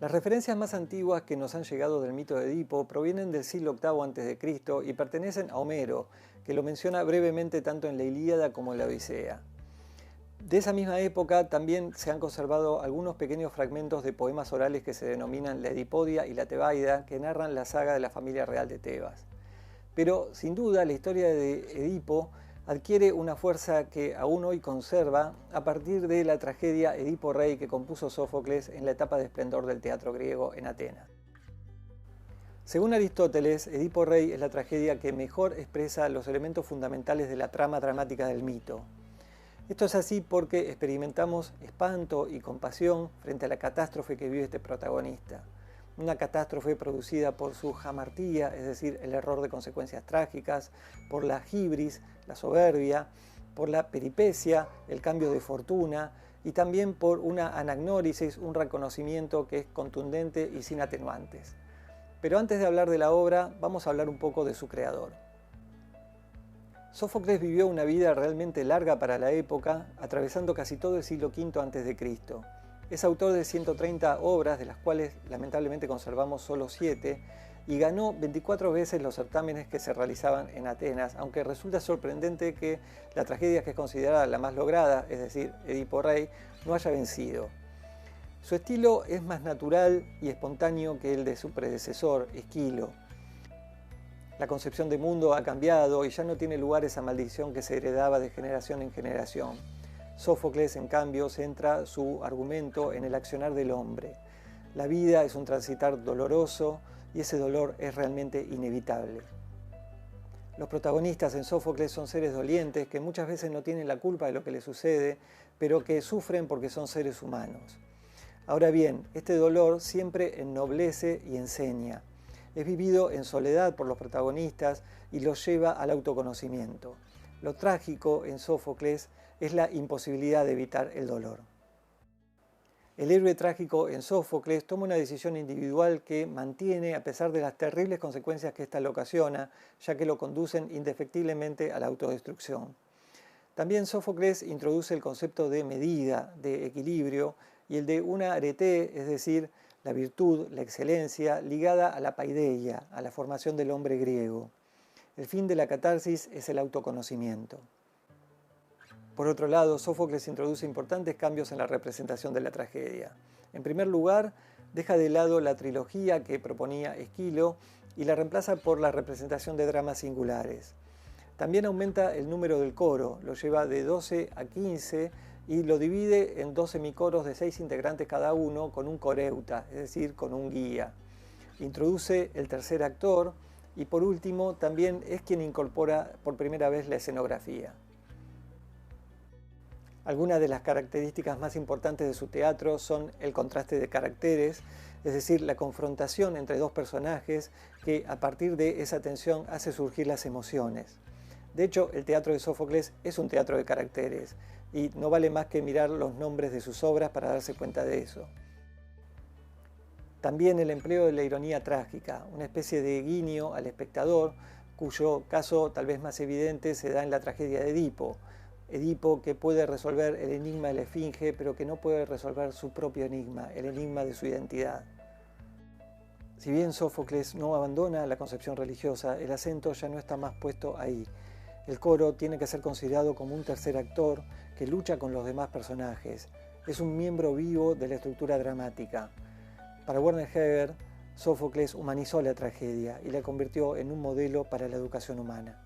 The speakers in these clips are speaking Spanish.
Las referencias más antiguas que nos han llegado del mito de Edipo provienen del siglo VIII a.C. y pertenecen a Homero, que lo menciona brevemente tanto en la Ilíada como en la Odisea. De esa misma época también se han conservado algunos pequeños fragmentos de poemas orales que se denominan la Edipodia y la Tebaida, que narran la saga de la familia real de Tebas. Pero, sin duda, la historia de Edipo adquiere una fuerza que aún hoy conserva a partir de la tragedia Edipo Rey que compuso Sófocles en la etapa de esplendor del teatro griego en Atenas. Según Aristóteles, Edipo Rey es la tragedia que mejor expresa los elementos fundamentales de la trama dramática del mito. Esto es así porque experimentamos espanto y compasión frente a la catástrofe que vive este protagonista. Una catástrofe producida por su jamartía, es decir, el error de consecuencias trágicas, por la hibris, la soberbia, por la peripecia, el cambio de fortuna, y también por una anagnórisis, un reconocimiento que es contundente y sin atenuantes. Pero antes de hablar de la obra, vamos a hablar un poco de su creador. Sófocles vivió una vida realmente larga para la época, atravesando casi todo el siglo V a.C. Es autor de 130 obras, de las cuales lamentablemente conservamos solo 7, y ganó 24 veces los certámenes que se realizaban en Atenas, aunque resulta sorprendente que la tragedia que es considerada la más lograda, es decir, Edipo Rey, no haya vencido. Su estilo es más natural y espontáneo que el de su predecesor, Esquilo. La concepción de mundo ha cambiado y ya no tiene lugar esa maldición que se heredaba de generación en generación. Sófocles, en cambio, centra su argumento en el accionar del hombre. La vida es un transitar doloroso y ese dolor es realmente inevitable. Los protagonistas en Sófocles son seres dolientes que muchas veces no tienen la culpa de lo que les sucede, pero que sufren porque son seres humanos. Ahora bien, este dolor siempre ennoblece y enseña. Es vivido en soledad por los protagonistas y los lleva al autoconocimiento. Lo trágico en Sófocles es la imposibilidad de evitar el dolor. El héroe trágico en Sófocles toma una decisión individual que mantiene a pesar de las terribles consecuencias que ésta le ocasiona, ya que lo conducen indefectiblemente a la autodestrucción. También Sófocles introduce el concepto de medida, de equilibrio, y el de una arete, es decir, la virtud, la excelencia, ligada a la paideia, a la formación del hombre griego. El fin de la catarsis es el autoconocimiento. Por otro lado, Sófocles introduce importantes cambios en la representación de la tragedia. En primer lugar, deja de lado la trilogía que proponía Esquilo y la reemplaza por la representación de dramas singulares. También aumenta el número del coro, lo lleva de 12 a 15 y lo divide en 2 semicoros de 6 integrantes cada uno con un coreuta, es decir, con un guía. Introduce el tercer actor y por último también es quien incorpora por primera vez la escenografía. Algunas de las características más importantes de su teatro son el contraste de caracteres, es decir, la confrontación entre dos personajes que a partir de esa tensión hace surgir las emociones. De hecho, el teatro de Sófocles es un teatro de caracteres y no vale más que mirar los nombres de sus obras para darse cuenta de eso. También el empleo de la ironía trágica, una especie de guiño al espectador, cuyo caso tal vez más evidente se da en la tragedia de Edipo. Edipo que puede resolver el enigma de la esfinge, pero que no puede resolver su propio enigma, el enigma de su identidad. Si bien Sófocles no abandona la concepción religiosa, el acento ya no está más puesto ahí. El coro tiene que ser considerado como un tercer actor que lucha con los demás personajes. Es un miembro vivo de la estructura dramática. Para Werner Heger, Sófocles humanizó la tragedia y la convirtió en un modelo para la educación humana.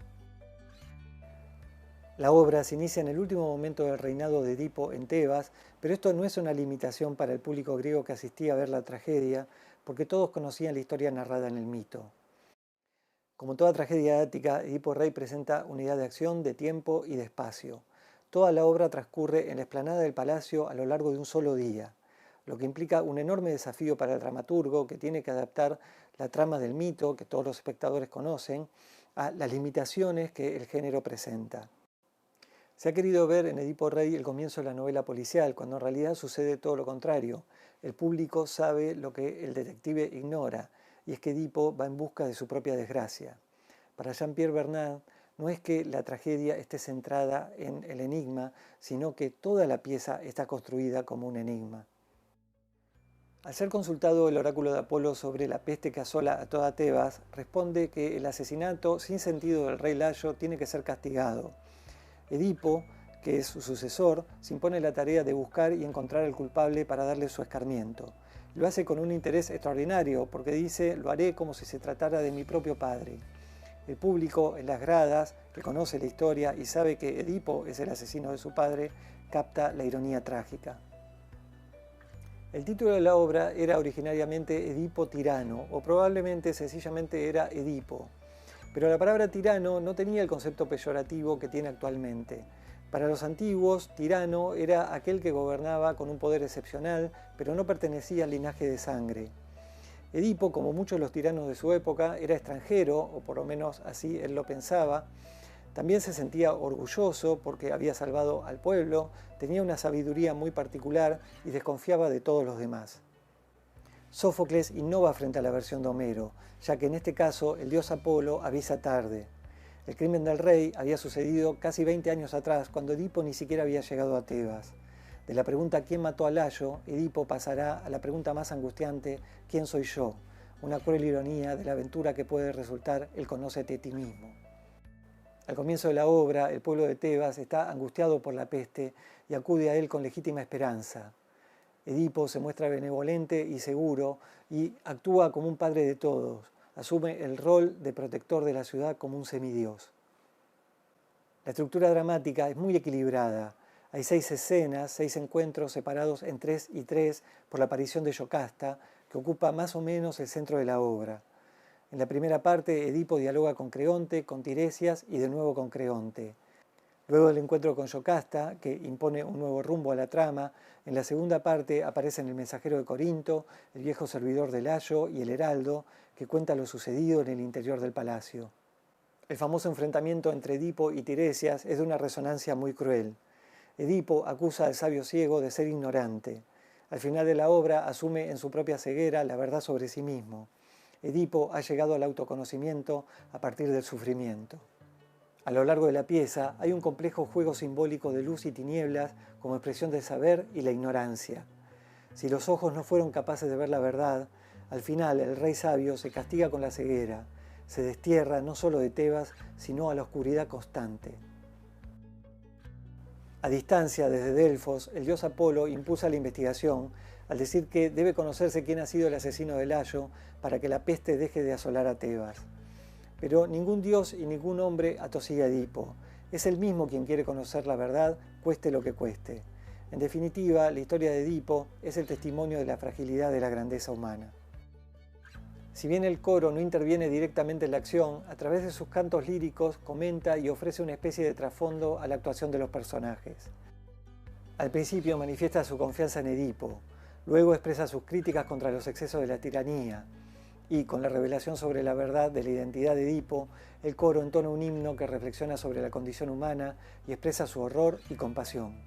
La obra se inicia en el último momento del reinado de Edipo en Tebas, pero esto no es una limitación para el público griego que asistía a ver la tragedia, porque todos conocían la historia narrada en el mito. Como toda tragedia ática, Edipo Rey presenta unidad de acción, de tiempo y de espacio. Toda la obra transcurre en la explanada del palacio a lo largo de un solo día, lo que implica un enorme desafío para el dramaturgo que tiene que adaptar la trama del mito, que todos los espectadores conocen, a las limitaciones que el género presenta. Se ha querido ver en Edipo Rey el comienzo de la novela policial, cuando en realidad sucede todo lo contrario. El público sabe lo que el detective ignora, y es que Edipo va en busca de su propia desgracia. Para Jean-Pierre Vernant, no es que la tragedia esté centrada en el enigma, sino que toda la pieza está construida como un enigma. Al ser consultado el oráculo de Apolo sobre la peste que asola a toda Tebas, responde que el asesinato sin sentido del rey Layo tiene que ser castigado. Edipo, que es su sucesor, se impone la tarea de buscar y encontrar al culpable para darle su escarmiento. Lo hace con un interés extraordinario porque dice: lo haré como si se tratara de mi propio padre. El público en las gradas, que conoce la historia y sabe que Edipo es el asesino de su padre, capta la ironía trágica. El título de la obra era originariamente Edipo Tirano, o probablemente sencillamente era Edipo. Pero la palabra tirano no tenía el concepto peyorativo que tiene actualmente. Para los antiguos, tirano era aquel que gobernaba con un poder excepcional, pero no pertenecía al linaje de sangre. Edipo, como muchos de los tiranos de su época, era extranjero, o por lo menos así él lo pensaba. También se sentía orgulloso porque había salvado al pueblo, tenía una sabiduría muy particular y desconfiaba de todos los demás. Sófocles innova frente a la versión de Homero, ya que en este caso el dios Apolo avisa tarde. El crimen del rey había sucedido casi 20 años atrás, cuando Edipo ni siquiera había llegado a Tebas. De la pregunta ¿quién mató a Layo?, Edipo pasará a la pregunta más angustiante: ¿quién soy yo?, una cruel ironía de la aventura que puede resultar el conócete a ti mismo. Al comienzo de la obra, el pueblo de Tebas está angustiado por la peste y acude a él con legítima esperanza. Edipo se muestra benevolente y seguro y actúa como un padre de todos. Asume el rol de protector de la ciudad como un semidios. La estructura dramática es muy equilibrada. Hay 6 escenas, 6 encuentros separados en 3 y 3 por la aparición de Yocasta, que ocupa más o menos el centro de la obra. En la primera parte, Edipo dialoga con Creonte, con Tiresias y de nuevo con Creonte. Luego del encuentro con Yocasta, que impone un nuevo rumbo a la trama, en la segunda parte aparecen el mensajero de Corinto, el viejo servidor de Layo y el heraldo, que cuenta lo sucedido en el interior del palacio. El famoso enfrentamiento entre Edipo y Tiresias es de una resonancia muy cruel. Edipo acusa al sabio ciego de ser ignorante. Al final de la obra asume en su propia ceguera la verdad sobre sí mismo. Edipo ha llegado al autoconocimiento a partir del sufrimiento. A lo largo de la pieza hay un complejo juego simbólico de luz y tinieblas como expresión del saber y la ignorancia. Si los ojos no fueron capaces de ver la verdad, al final el rey sabio se castiga con la ceguera, se destierra no solo de Tebas, sino a la oscuridad constante. A distancia, desde Delfos, el dios Apolo impulsa la investigación al decir que debe conocerse quién ha sido el asesino de Layo para que la peste deje de asolar a Tebas. Pero ningún dios y ningún hombre atosiga a Edipo. Es él mismo quien quiere conocer la verdad, cueste lo que cueste. En definitiva, la historia de Edipo es el testimonio de la fragilidad de la grandeza humana. Si bien el coro no interviene directamente en la acción, a través de sus cantos líricos comenta y ofrece una especie de trasfondo a la actuación de los personajes. Al principio manifiesta su confianza en Edipo, luego expresa sus críticas contra los excesos de la tiranía, y con la revelación sobre la verdad de la identidad de Edipo, el coro entona un himno que reflexiona sobre la condición humana y expresa su horror y compasión.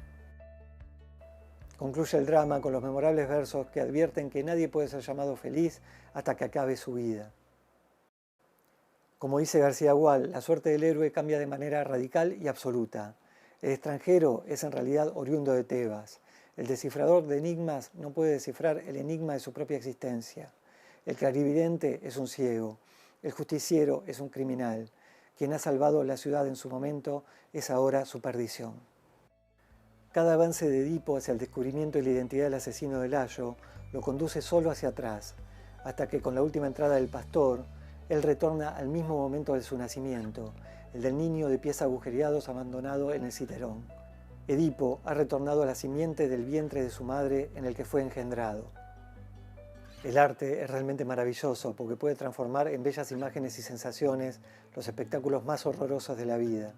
Concluye el drama con los memorables versos que advierten que nadie puede ser llamado feliz hasta que acabe su vida. Como dice García Gual, la suerte del héroe cambia de manera radical y absoluta. El extranjero es en realidad oriundo de Tebas. El descifrador de enigmas no puede descifrar el enigma de su propia existencia. El clarividente es un ciego, el justiciero es un criminal. Quien ha salvado la ciudad en su momento es ahora su perdición. Cada avance de Edipo hacia el descubrimiento de la identidad del asesino de Layo lo conduce solo hacia atrás, hasta que con la última entrada del pastor, él retorna al mismo momento de su nacimiento, el del niño de pies agujereados abandonado en el Citerón. Edipo ha retornado a la simiente del vientre de su madre en el que fue engendrado. El arte es realmente maravilloso porque puede transformar en bellas imágenes y sensaciones los espectáculos más horrorosos de la vida.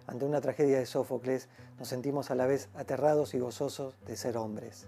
Ante una tragedia de Sófocles nos sentimos a la vez aterrados y gozosos de ser hombres.